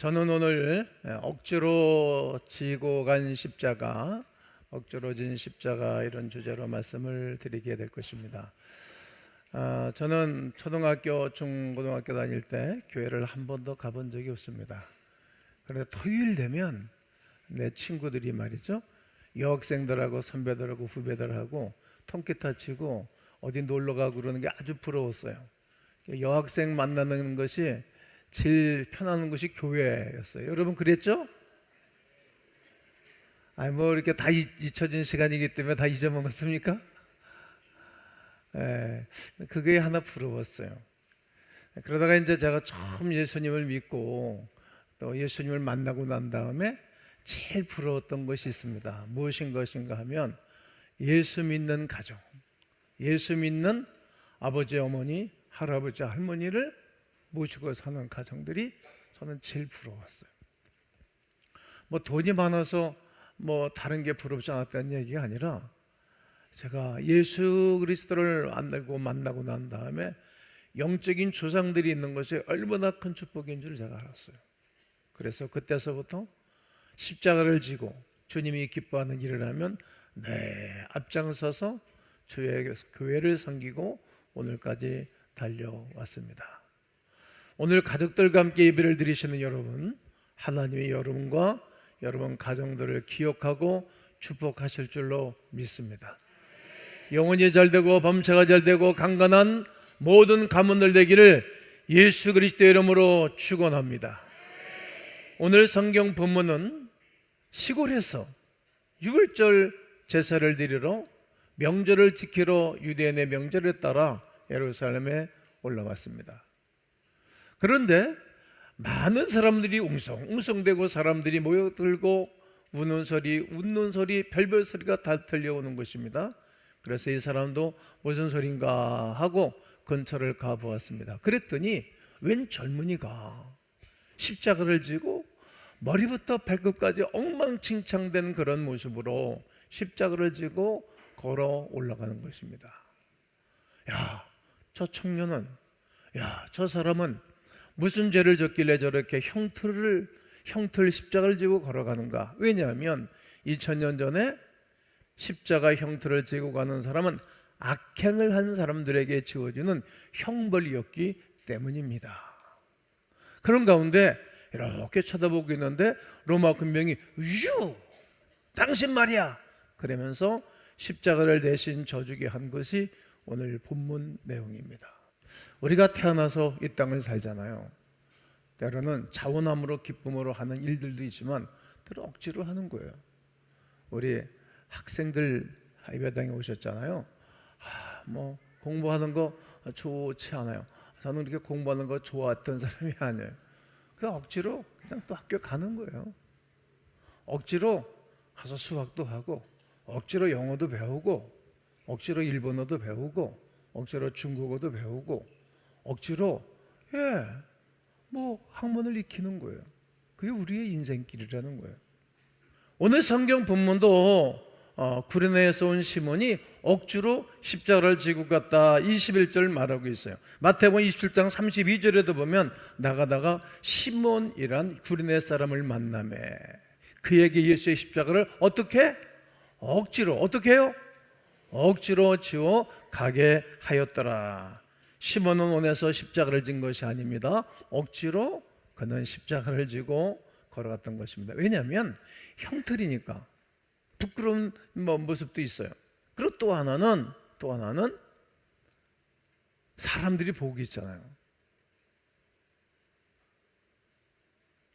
저는 오늘 억지로 지고 간 십자가, 억지로 진 십자가 이런 주제로 말씀을 드리게 될 것입니다. 저는 초등학교, 중고등학교 다닐 때 교회를 한 번도 가본 적이 없습니다. 그런데 토요일 되면 내 친구들이 말이죠, 여학생들하고 선배들하고 후배들하고 통기타 치고 어디 놀러 가고 그러는 게 아주 부러웠어요. 여학생 만나는 것이 제일 편한 곳이 교회였어요. 여러분 그랬죠? 아니 뭐 이렇게 다 잊혀진 시간이기 때문에 다 잊어먹었습니까? 그게 하나 부러웠어요. 그러다가 이제 제가 처음 예수님을 믿고 또 예수님을 만나고 난 다음에 제일 부러웠던 것이 있습니다. 무엇인 것인가 하면 예수 믿는 가정, 예수 믿는 아버지, 어머니, 할아버지, 할머니를 모시고 사는 가정들이 저는 제일 부러웠어요. 뭐 돈이 많아서 뭐 다른 게 부럽지 않았다는 얘기가 아니라 제가 예수 그리스도를 만나고 난 다음에 영적인 조상들이 있는 것이 얼마나 큰 축복인 줄 제가 알았어요. 그래서 그때서부터 십자가를 지고 주님이 기뻐하는 일을 하면 앞장서서 주의 교회를 섬기고 오늘까지 달려왔습니다. 오늘 가족들과 함께 예배를 드리시는 여러분, 하나님이 여러분과 여러분 가정들을 기억하고 축복하실 줄로 믿습니다. 영혼이 잘되고 범체가 잘되고 강건한 모든 가문들 되기를 예수 그리스도의 이름으로 축원합니다. 오늘 성경 본문은 시골에서 유월절 제사를 드리러 명절을 지키러 유대인의 명절에 따라 예루살렘에 올라왔습니다. 그런데 많은 사람들이 웅성웅성대고 사람들이 모여들고 우는 소리, 웃는 소리, 별별 소리가 다 들려오는 것입니다. 그래서 이 사람도 무슨 소린가 하고 근처를 가보았습니다. 그랬더니 웬 젊은이가 십자가를 지고 머리부터 발끝까지 엉망진창된 그런 모습으로 십자가를 지고 걸어 올라가는 것입니다. 야, 저 청년은, 저 사람은 무슨 죄를 졌길래 저렇게 형틀 십자가를 지고 걸어가는가? 왜냐하면 2000년 전에 십자가 형틀을 지고 가는 사람은 악행을 한 사람들에게 지어지는 형벌이었기 때문입니다. 그런 가운데 이렇게 쳐다보고 있는데 로마 군병이 당신 말이야! 그러면서 십자가를 대신 져주게 한 것이 오늘 본문 내용입니다. 우리가 태어나서 이 땅을 살잖아요. 때로는 자원함으로 기쁨으로 하는 일들도 있지만 때로 억지로 하는 거예요. 우리 학생들 예배당에 오셨잖아요. 뭐 공부하는 거 좋지 않아요. 저는 이렇게 공부하는 거 좋아했던 사람이 아니에요. 그냥 억지로 그냥 또 학교 가는 거예요. 억지로 가서 수학도 하고 억지로 영어도 배우고 억지로 일본어도 배우고 억지로 중국어도 배우고 억지로 뭐 학문을 익히는 거예요. 그게 우리의 인생길이라는 거예요. 오늘 성경 본문도 구레네에서 온 시몬이 억지로 십자가를 지고 갔다 21절 말하고 있어요. 마태복음 27장 32절에도 보면 나가다가 시몬이란 구레네 사람을 만나매 그에게 예수의 십자가를 어떻게 해요? 억지로 지워 가게 하였더라. 시몬은 원해서 십자가를 진 것이 아닙니다. 억지로 그는 십자가를 지고 걸어갔던 것입니다. 왜냐하면 형틀이니까 부끄러운 모습도 있어요. 그리고 또 하나는 사람들이 보고 있잖아요.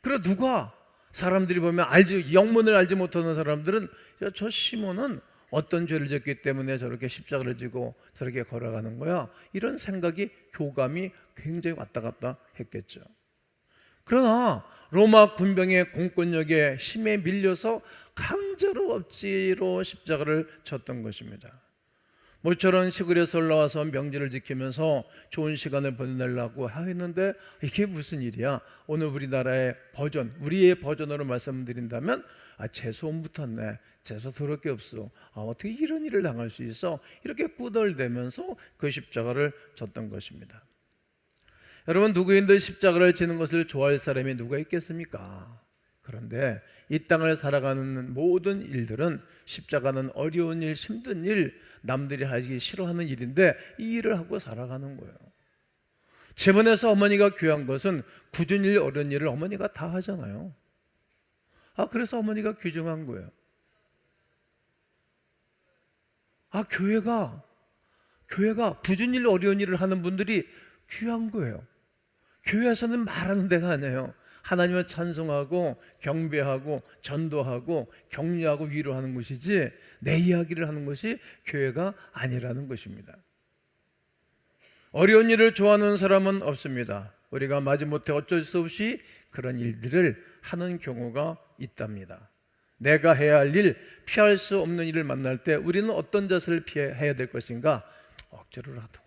그리고 사람들이 보면 영문을 알지 못하는 사람들은 저 시몬은 어떤 죄를 졌기 때문에 저렇게 십자가를 지고 저렇게 걸어가는 거야, 이런 생각이 교감이 굉장히 왔다 갔다 했겠죠. 그러나 로마 군병의 공권력에 힘에 밀려서 강제로 억지로 십자가를 졌던 것입니다. 모처럼 시골에서 올라와서 명절을 지키면서 좋은 시간을 보내려고 했는데 이게 무슨 일이야? 오늘 우리나라의 우리의 버전으로 말씀드린다면 재수 온 붙었네, 재수 더럽게 없어, 어떻게 이런 일을 당할 수 있어? 이렇게 꾸덜대면서 그 십자가를 졌던 것입니다. 여러분, 누구인들 십자가를 지는 것을 좋아할 사람이 누가 있겠습니까? 그런데 이 땅을 살아가는 모든 일들은 십자가는 어려운 일, 힘든 일, 남들이 하기 싫어하는 일인데 이 일을 하고 살아가는 거예요. 집안에서 어머니가 귀한 것은 굳은 일, 어려운 일을 어머니가 다 하잖아요. 그래서 어머니가 귀중한 거예요. 교회가 굳은 일, 어려운 일을 하는 분들이 귀한 거예요. 교회에서는 말하는 데가 아니에요. 하나님을 찬송하고 경배하고 전도하고 격려하고 위로하는 것이지 내 이야기를 하는 것이 교회가 아니라는 것입니다. 어려운 일을 좋아하는 사람은 없습니다. 우리가 마지못해 어쩔 수 없이 그런 일들을 하는 경우가 있답니다. 내가 해야 할 일, 피할 수 없는 일을 만날 때 우리는 어떤 자세를 해야 될 것인가? 억지로라도.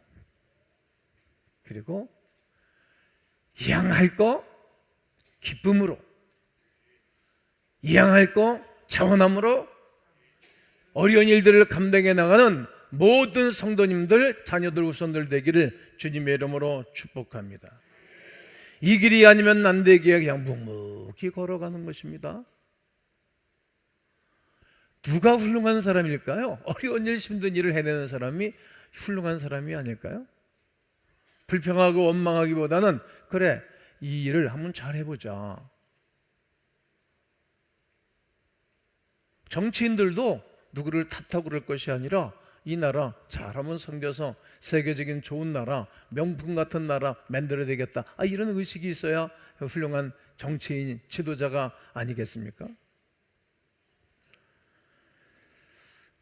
그리고 이양할 거 기쁨으로, 이양할 거 자원함으로 어려운 일들을 감당해 나가는 모든 성도님들, 자녀들, 후손들 되기를 주님의 이름으로 축복합니다. 이 길이 아니면 안 되기에 그냥 묵묵히 걸어가는 것입니다. 누가 훌륭한 사람일까요? 어려운 일, 힘든 일을 해내는 사람이 훌륭한 사람이 아닐까요? 불평하고 원망하기보다는 그래, 이 일을 한번 잘 해보자. 정치인들도 누구를 탓하고 그럴 것이 아니라 이 나라 잘하면 섬겨서 세계적인 좋은 나라, 명품 같은 나라 만들어야 되겠다. 이런 의식이 있어야 훌륭한 정치인, 지도자가 아니겠습니까?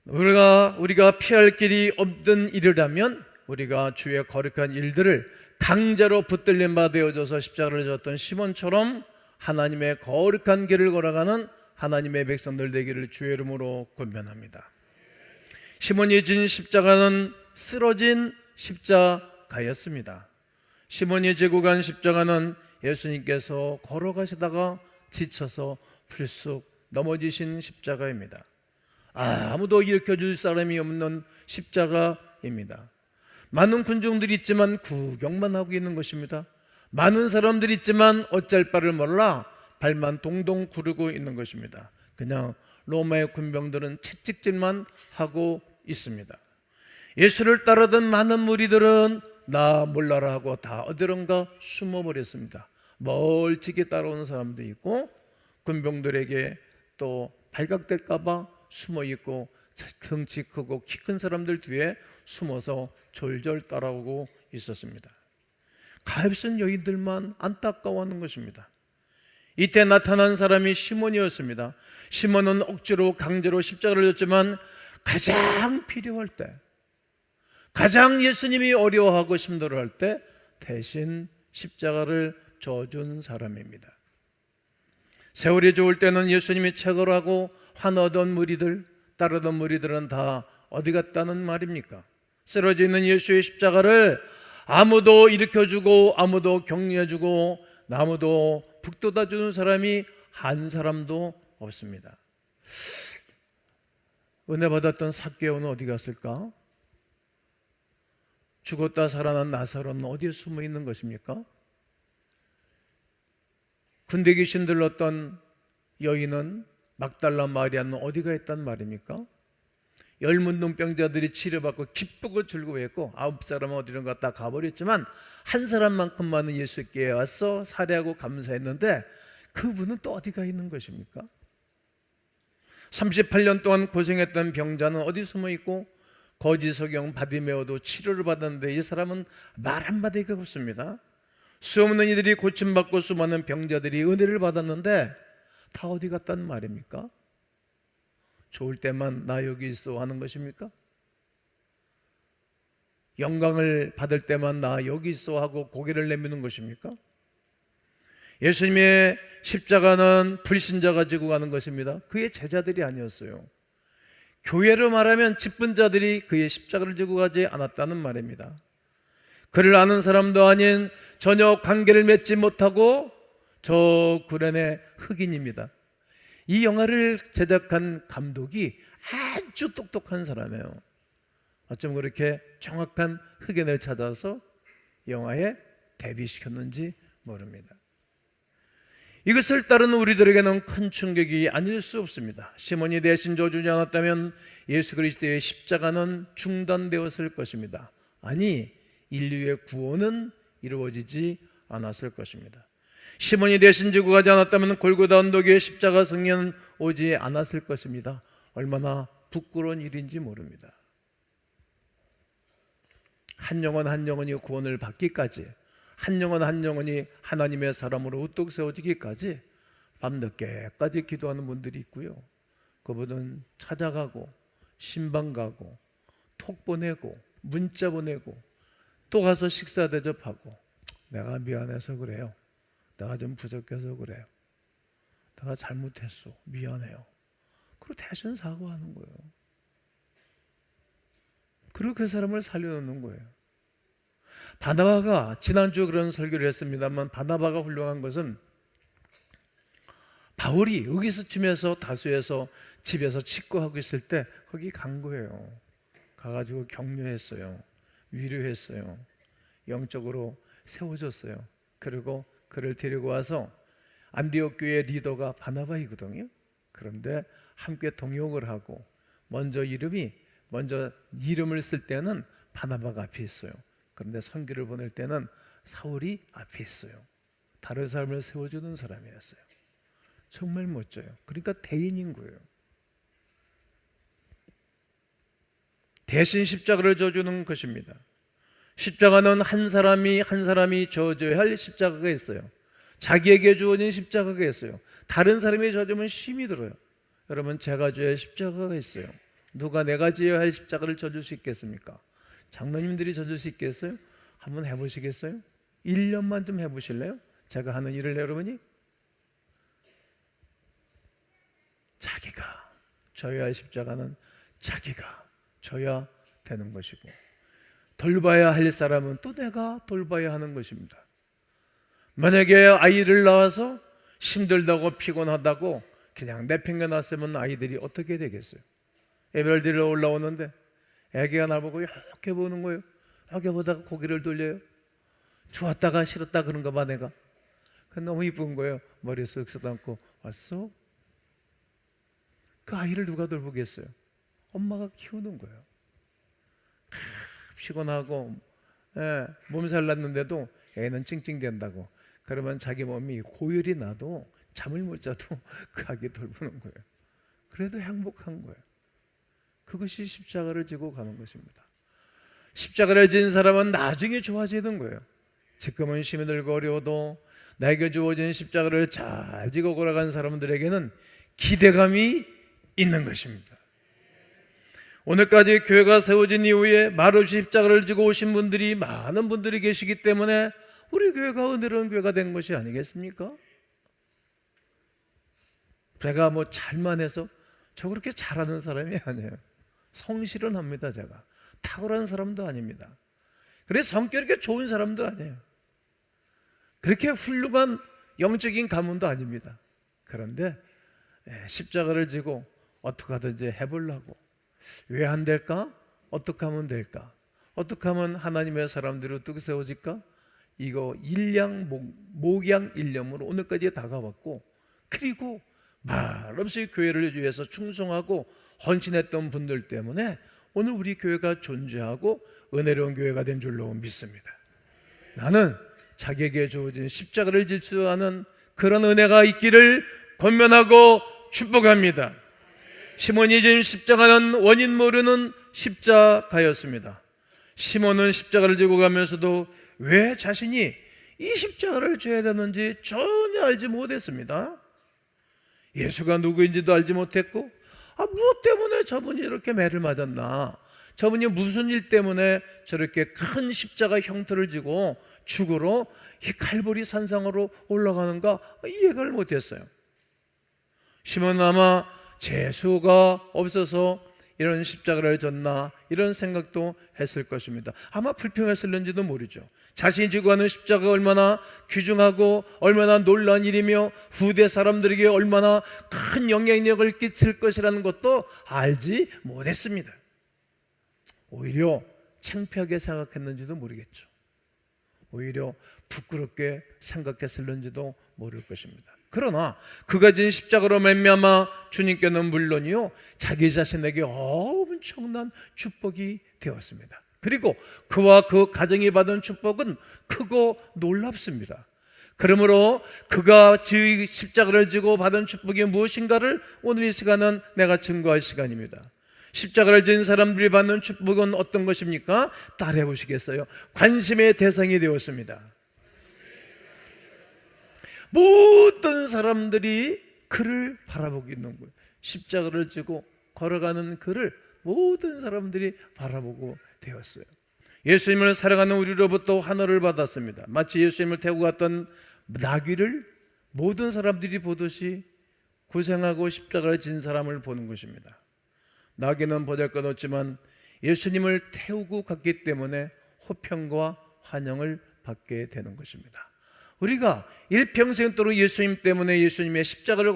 우리가 피할 길이 없던 일이라면 우리가 주의 거룩한 일들을 강제로 붙들린 바 되어져서 십자가를 졌던 시몬처럼 하나님의 거룩한 길을 걸어가는 하나님의 백성들 되기를 주의 이름으로 권면합니다. 시몬이 진 십자가는 쓰러진 십자가였습니다. 시몬이 지고 간 십자가는 예수님께서 걸어가시다가 지쳐서 불쑥 넘어지신 십자가입니다. 아무도 일으켜줄 사람이 없는 십자가입니다. 많은 군중들이 있지만 구경만 하고 있는 것입니다. 많은 사람들이 있지만 어쩔 바를 몰라 발만 동동 구르고 있는 것입니다. 그냥 로마의 군병들은 채찍질만 하고 있습니다. 예수를 따르던 많은 무리들은 나 몰라라 하고 다 어디론가 숨어버렸습니다. 멀찍이 따라오는 사람도 있고 군병들에게 또 발각될까 봐 숨어있고 덩치 크고 키 큰 사람들 뒤에 숨어서 졸졸 따라오고 있었습니다. 가엾은 여인들만 안타까워하는 것입니다. 이때 나타난 사람이 시몬이었습니다. 시몬은 억지로 강제로 십자가를 졌지만 가장 필요할 때, 가장 예수님이 어려워하고 힘들어할 때 대신 십자가를 져준 사람입니다. 세월이 좋을 때는 예수님이 채걸하고 환호하던 무리들, 따르던 무리들은 다 어디 갔다는 말입니까? 쓰러져 있는 예수의 십자가를 아무도 일으켜주고 아무도 격려해주고 아무도 북돋아주는 사람이 한 사람도 없습니다. 은혜 받았던 삭개오는 어디 갔을까? 죽었다 살아난 나사로는 어디에 숨어 있는 것입니까? 군대 귀신 들렀던 여인은 막달라 마리아는 어디가 있단 말입니까? 열문둥병자들이 치료받고 기쁘고 즐거워했고 9사람은 어디론가 다 가버렸지만 한 사람만큼만은 예수께 와서 살해하고 감사했는데 그분은 또 어디가 있는 것입니까? 38년 동안 고생했던 병자는 어디 숨어 있고 거지 소경 바디메오도 치료를 받았는데 이 사람은 말 한마디가 없습니다. 수없는 이들이 고침받고 수많은 병자들이 은혜를 받았는데 다 어디 갔단 말입니까? 좋을 때만 나 여기 있어 하는 것입니까? 영광을 받을 때만 나 여기 있어 하고 고개를 내미는 것입니까? 예수님의 십자가는 불신자가 지고 가는 것입니다. 그의 제자들이 아니었어요. 교회로 말하면 직분자들이 그의 십자가를 지고 가지 않았다는 말입니다. 그를 아는 사람도 아닌 전혀 관계를 맺지 못하고 저 구련의 흑인입니다. 이 영화를 제작한 감독이 아주 똑똑한 사람이에요. 어쩜 그렇게 정확한 흑인을 찾아서 영화에 대비시켰는지 모릅니다. 이것을 따르는 우리들에게는 큰 충격이 아닐 수 없습니다. 시몬이 대신 져주지 않았다면 예수 그리스도의 십자가는 중단되었을 것입니다. 아니, 인류의 구원은 이루어지지 않았을 것입니다. 시몬이 대신 지고 가지 않았다면 골고다 언덕에 십자가 승리는 오지 않았을 것입니다. 얼마나 부끄러운 일인지 모릅니다. 한 영혼 한 영혼이 구원을 받기까지, 한 영혼 한 영혼이 하나님의 사람으로 우뚝 세워지기까지 밤늦게까지 기도하는 분들이 있고요. 그분은 찾아가고 신방 가고 톡 보내고 문자 보내고 또 가서 식사 대접하고, 내가 미안해서 그래요, 내가 좀 부족해서 그래요, 내가 잘못했어, 미안해요, 그리고 대신 사과하는 거예요. 그리고 그 사람을 살려놓는 거예요. 바나바가 지난주 그런 설교를 했습니다만, 바나바가 훌륭한 것은 바울이 의기소침해서 다수에서 집에서 직거하고 있을 때 거기 간 거예요. 가가지고 격려했어요. 위로했어요. 영적으로 세워줬어요. 그리고 그를 데리고 와서 안디옥 교회 리더가 바나바이거든요. 그런데 함께 동역을 하고 먼저 이름을 쓸 때는 바나바가 앞에 있어요. 그런데 선교를 보낼 때는 사울이 앞에 있어요. 다른 사람을 세워주는 사람이었어요. 정말 멋져요. 그러니까 대인인 거예요. 대신 십자가를 져주는 것입니다. 십자가는 한 사람이 져줘야 할 십자가가 있어요. 자기에게 주어진 십자가가 있어요. 다른 사람이 져주면 힘이 들어요. 여러분, 제가 져야 할 십자가가 있어야 누가 내가 지어야 할 십자가를 져줄 수 있겠습니까? 장로님들이 져줄 수 있겠어요? 한번 해보시겠어요? 1년만 좀 해보실래요? 제가 하는 일을 여러분이 자기가 져야 할 십자가는 자기가 져야 되는 것이고, 돌봐야 할 사람은 또 내가 돌봐야 하는 것입니다. 만약에 아이를 낳아서 힘들다고 피곤하다고 그냥 내팽겨놨으면 아이들이 어떻게 되겠어요? 애별들이 올라오는데 애기가 나보고 이렇게 보는 거예요. 이렇게 보다가 고개를 돌려요. 좋았다가 싫었다 그런가 봐 내가. 너무 이쁜 거예요. 머리 쓱 쓰다듬고 왔어? 그 아이를 누가 돌보겠어요? 엄마가 키우는 거예요. 피곤하고 몸살 났는데도 애는 찡찡댄다고. 그러면 자기 몸이 고열이 나도 잠을 못 자도 그 아기 돌보는 거예요. 그래도 행복한 거예요. 그것이 십자가를 지고 가는 것입니다. 십자가를 진 사람은 나중에 좋아지는 거예요. 지금은 힘이 들고 어려워도 나에게 주어진 십자가를 잘 지고 걸어간 사람들에게는 기대감이 있는 것입니다. 오늘까지 교회가 세워진 이후에 말없이 십자가를 지고 오신 분들이 많은 분들이 계시기 때문에 우리 교회가 은혜로운 교회가 된 것이 아니겠습니까? 제가 잘만 해서 저 그렇게 잘하는 사람이 아니에요. 성실은 합니다. 제가 탁월한 사람도 아닙니다. 그래서 성격이 그렇게 좋은 사람도 아니에요. 그렇게 훌륭한 영적인 가문도 아닙니다. 그런데 십자가를 지고 어떻게 하든지 해보려고, 왜 안 될까? 어떻게 하면 될까? 어떻게 하면 하나님의 사람들이 어떻게 세워질까? 이거 목양일념으로 오늘까지 다가왔고, 그리고 말없이 교회를 위해서 충성하고 헌신했던 분들 때문에 오늘 우리 교회가 존재하고 은혜로운 교회가 된 줄로 믿습니다. 나는 자기에게 주어진 십자가를 질 수 아는 그런 은혜가 있기를 권면하고 축복합니다. 시몬이 진 십자가는 원인 모르는 십자가였습니다. 시몬은 십자가를 지고 가면서도 왜 자신이 이 십자가를 져야 되는지 전혀 알지 못했습니다. 예수가 누구인지도 알지 못했고, 무엇 때문에 저분이 이렇게 매를 맞았나, 저분이 무슨 일 때문에 저렇게 큰 십자가 형태를 지고 죽으러 이 갈보리 산상으로 올라가는가 이해를 못했어요. 시몬은 아마 재수가 없어서 이런 십자가를 졌나 이런 생각도 했을 것입니다. 아마 불평했을는지도 모르죠. 자신이 지고 가는 십자가가 얼마나 귀중하고 얼마나 놀라운 일이며 후대 사람들에게 얼마나 큰 영향력을 끼칠 것이라는 것도 알지 못했습니다. 오히려 창피하게 생각했는지도 모르겠죠. 오히려 부끄럽게 생각했을는지도 모를 것입니다. 그러나 그가 진 십자가로 말미암아 주님께는 물론이요 자기 자신에게 엄청난 축복이 되었습니다. 그리고 그와 그 가정이 받은 축복은 크고 놀랍습니다. 그러므로 그가 십자가를 지고 받은 축복이 무엇인가를 오늘 이 시간은 내가 증거할 시간입니다. 십자가를 진 사람들이 받는 축복은 어떤 것입니까? 따라해 보시겠어요? 관심의 대상이 되었습니다. 모든 사람들이 그를 바라보고 있는 거예요. 십자가를 지고 걸어가는 그를 모든 사람들이 바라보고 되었어요. 예수님을 사랑하는 우리로부터 환호를 받았습니다. 마치 예수님을 태우고 갔던 나귀를 모든 사람들이 보듯이 고생하고 십자가를 진 사람을 보는 것입니다. 나귀는 보잘것없지만 예수님을 태우고 갔기 때문에 호평과 환영을 받게 되는 것입니다. 우리가 일평생도록 예수님 때문에 예수님의 십자가를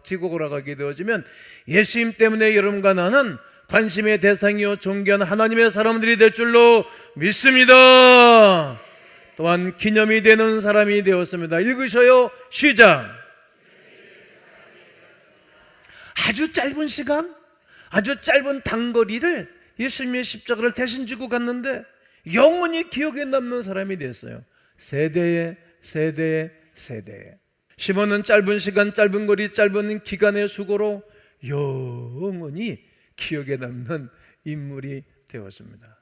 지고 걸어가게 되어지면 예수님 때문에 여러분과 나는 관심의 대상이요 존귀한 하나님의 사람들이 될 줄로 믿습니다. 또한 기념이 되는 사람이 되었습니다. 읽으셔요. 시작. 아주 짧은 시간, 아주 짧은 단거리를 예수님의 십자가를 대신 지고 갔는데 영원히 기억에 남는 사람이 됐어요. 세대에 시몬은 짧은 시간, 짧은 거리, 짧은 기간의 수고로 영원히 기억에 남는 인물이 되었습니다.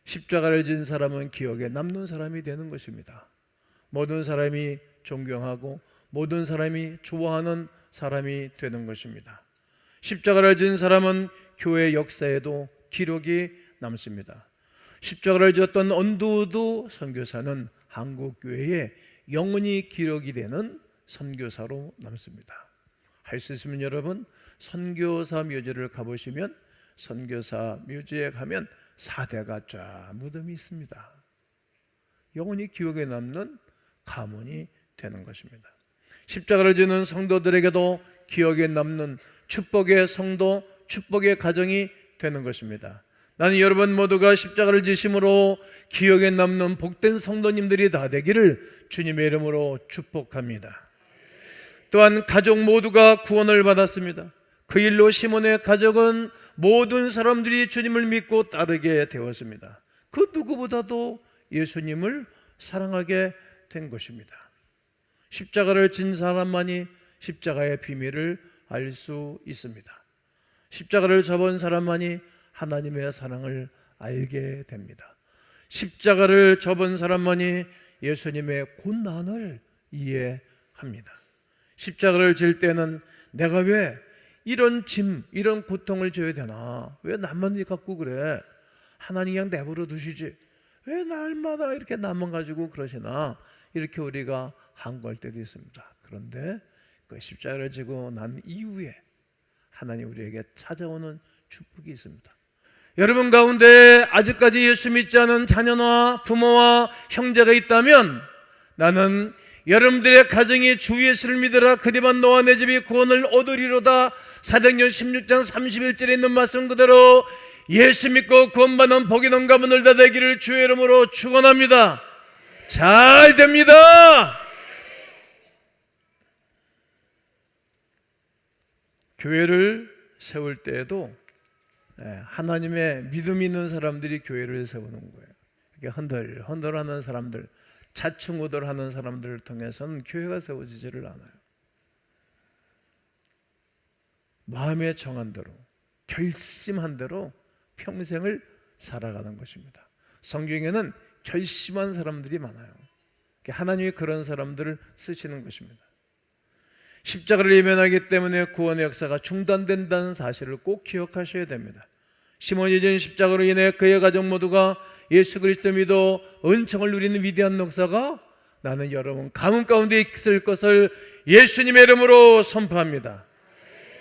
십자가를 진 사람은 기억에 남는 사람이 되는 것입니다. 모든 사람이 존경하고 모든 사람이 좋아하는 사람이 되는 것입니다. 십자가를 진 사람은 교회 역사에도 기록이 남습니다. 십자가를 지었던 언두우드 선교사는 한국교회에 영원히 기록이 되는 선교사로 남습니다. 할 수 있으면 여러분 선교사 묘지를 가보시면 선교사 묘지에 가면 사대가 쫙 무덤이 있습니다. 영원히 기억에 남는 가문이 되는 것입니다. 십자가를 지는 성도들에게도 기억에 남는 축복의 성도, 축복의 가정이 되는 것입니다. 나는 여러분 모두가 십자가를 지심으로 기억에 남는 복된 성도님들이 다 되기를 주님의 이름으로 축복합니다. 또한 가족 모두가 구원을 받았습니다. 그 일로 시몬의 가족은 모든 사람들이 주님을 믿고 따르게 되었습니다. 그 누구보다도 예수님을 사랑하게 된 것입니다. 십자가를 진 사람만이 십자가의 비밀을 알 수 있습니다. 십자가를 접은 사람만이 하나님의 사랑을 알게 됩니다. 십자가를 접은 사람만이 예수님의 고난을 이해합니다. 십자가를 질 때는 내가 왜 이런 짐, 이런 고통을 져야 되나? 왜 나만 갖고 그래? 하나님 그냥 내버려 두시지. 왜 날마다 이렇게 나만 가지고 그러시나? 이렇게 우리가 한구할 때도 있습니다. 그런데 그 십자가를 지고 난 이후에 하나님 우리에게 찾아오는 축복이 있습니다. 여러분 가운데 아직까지 예수 믿지 않은 자녀나 부모와 형제가 있다면 나는 여러분들의 가정이 주 예수를 믿으라 그리만 너와 내 집이 구원을 얻으리로다. 사도행전 16장 31절에 있는 말씀 그대로 예수 믿고 구원받는 복이 있는 가문을 다 되기를 주의 이름으로 축원합니다. 잘 됩니다. 교회를 세울 때에도 하나님의 믿음 있는 사람들이 교회를 세우는 거예요. 이렇게 흔들하는 사람들, 자충우돌하는 사람들을 통해서는 교회가 세워지지를 않아요. 마음에 정한 대로, 결심한 대로 평생을 살아가는 것입니다. 성경에는 결심한 사람들이 많아요. 하나님이 그런 사람들을 쓰시는 것입니다. 십자가를 예면하기 때문에 구원의 역사가 중단된다는 사실을 꼭 기억하셔야 됩니다. 시몬이 진 십자가로 인해 그의 가족 모두가 예수 그리스도 믿어 은총을 누리는 위대한 역사가 나는 여러분 가문 가운데 있을 것을 예수님의 이름으로 선포합니다.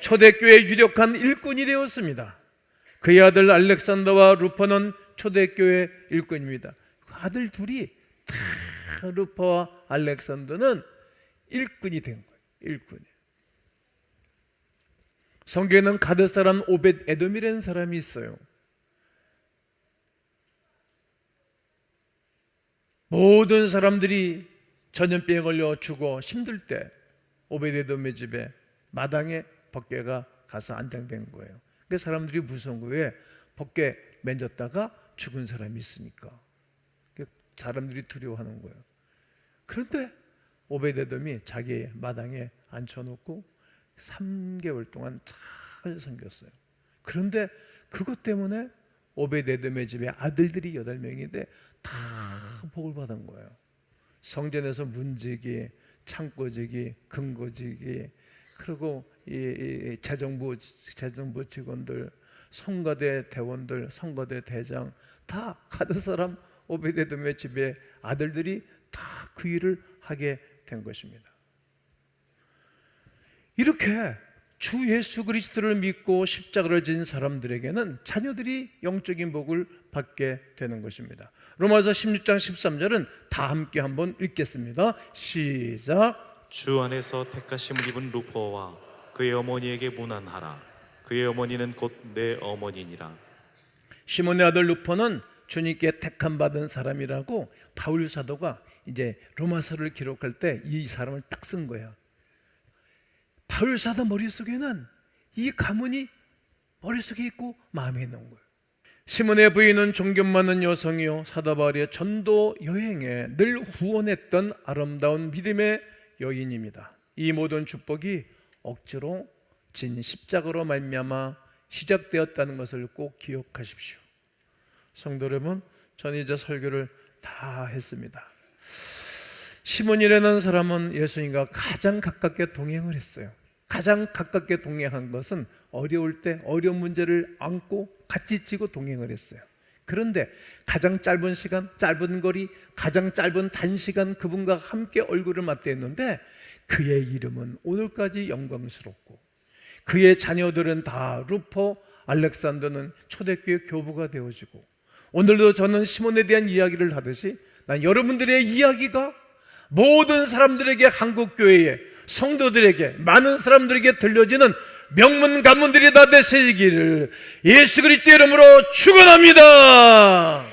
초대교회의 유력한 일꾼이 되었습니다. 그의 아들 알렉산더와 루퍼는 초대교회 일꾼입니다. 아들 둘이 다 루퍼와 알렉산더는 일꾼이 된 거예요. 일꾼이. 성경에는 가드 사람 오벳 에돔이라는 사람이 있어요. 모든 사람들이 전염병에 걸려 죽어 힘들 때 오베데돔의 집에 마당에 법궤가 가서 안장된 거예요. 그 사람들이 무서운 거예요. 법궤 만졌다가 죽은 사람이 있으니까. 사람들이 두려워하는 거예요. 그런데 오베데돔이 자기 마당에 앉혀놓고 3개월 동안 잘 섬겼어요. 그런데 그것 때문에 오베데돔의 집에 아들들이 8명인데 다 복을 받은 거예요. 성전에서 문지기, 창고지기, 금고지기, 그리고 이 재정부 직원들, 성가대 대원들, 성가대 대장 다 가드 사람 오베데돔의 집에 아들들이 다 그 일을 하게 된 것입니다. 이렇게 주 예수 그리스도를 믿고 십자가를 진 사람들에게는 자녀들이 영적인 복을 받게 되는 것입니다. 로마서 16장 13절은 다 함께 한번 읽겠습니다. 시작. 주 안에서 택하심을 입은 루포와 그의 어머니에게 문안하라. 그의 어머니는 곧 내 어머니니라. 시몬의 아들 루포는 주님께 택함 받은 사람이라고 바울 사도가 이제 로마서를 기록할 때 이 사람을 딱 쓴 거예요. 바울 사도 머릿속에는 이 가문이 머릿속에 있고 마음에 있는 거예요. 시몬의 부인은 존경 많은 여성이요 사도 바울의 전도 여행에 늘 후원했던 아름다운 믿음의 여인입니다. 이 모든 축복이 억지로 진 십자가로 말미암아 시작되었다는 것을 꼭 기억하십시오. 성도 여러분, 저는 이제 설교를 다 했습니다. 시몬이라는 사람은 예수님과 가장 가깝게 동행을 했어요. 가장 가깝게 동행한 것은 어려울 때 어려운 문제를 안고 같이 지고 동행을 했어요. 그런데 가장 짧은 시간, 짧은 거리, 가장 짧은 단시간 그분과 함께 얼굴을 맞대했는데 그의 이름은 오늘까지 영광스럽고 그의 자녀들은 다 루포, 알렉산더는 초대교회 교부가 되어지고 오늘도 저는 시몬에 대한 이야기를 하듯이 난 여러분들의 이야기가 모든 사람들에게, 한국교회에, 성도들에게, 많은 사람들에게 들려지는 명문 가문들이 다 되시기를 예수 그리스도의 이름으로 축원합니다.